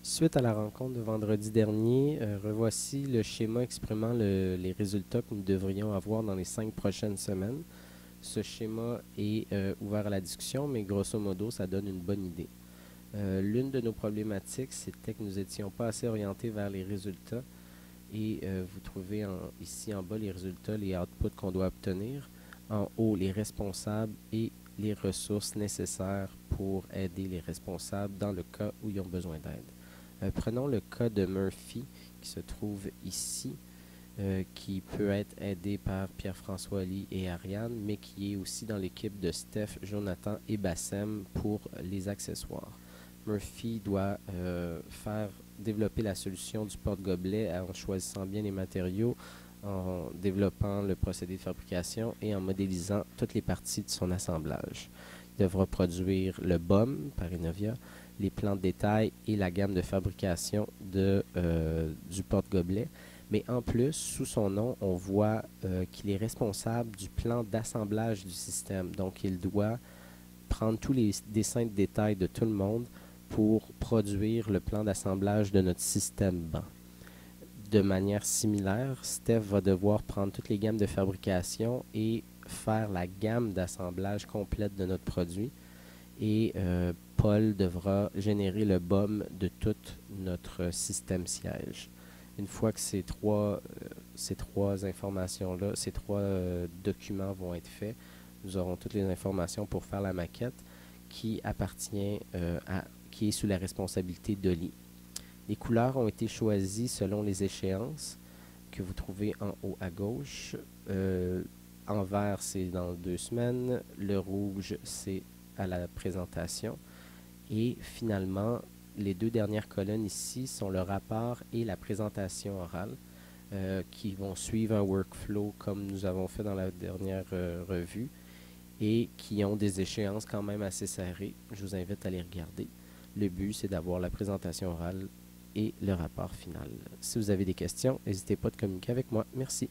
Suite à la rencontre de vendredi dernier, revoici le schéma exprimant les résultats que nous devrions avoir dans les 5 prochaines semaines. Ce schéma est ouvert à la discussion, mais grosso modo, ça donne une bonne idée. L'une de nos problématiques, c'était que nous n'étions pas assez orientés vers les résultats. Et vous trouvez ici en bas les résultats, les outputs qu'on doit obtenir. En haut, les responsables et les ressources nécessaires pour aider les responsables dans le cas où ils ont besoin d'aide. Prenons le cas de Murphy qui se trouve ici, qui peut être aidé par Pierre-François Lee et Ariane, mais qui est aussi dans l'équipe de Steph, Jonathan et Bassem pour les accessoires. Murphy doit développer la solution du porte-gobelet en choisissant bien les matériaux, en développant le procédé de fabrication et en modélisant toutes les parties de son assemblage. Il devra produire le BOM par Innovia, les plans de détail et la gamme de fabrication du porte-gobelet. Mais en plus, sous son nom, on voit qu'il est responsable du plan d'assemblage du système. Donc, il doit prendre tous les dessins de détail de tout le monde pour produire le plan d'assemblage de notre système banc. De manière similaire, Steph va devoir prendre toutes les gammes de fabrication et faire la gamme d'assemblage complète de notre produit. Et Paul devra générer le BOM de tout notre système siège. Une fois que ces trois informations-là, ces trois documents vont être faits, nous aurons toutes les informations pour faire la maquette qui qui est sous la responsabilité d'Oli. Les couleurs ont été choisies selon les échéances que vous trouvez en haut à gauche. En vert, c'est dans 2 semaines. Le rouge, c'est à la présentation. Et finalement, les deux dernières colonnes ici sont le rapport et la présentation orale qui vont suivre un workflow comme nous avons fait dans la dernière revue et qui ont des échéances quand même assez serrées. Je vous invite à les regarder. Le but, c'est d'avoir la présentation orale et le rapport final. Si vous avez des questions, n'hésitez pas à communiquer avec moi. Merci.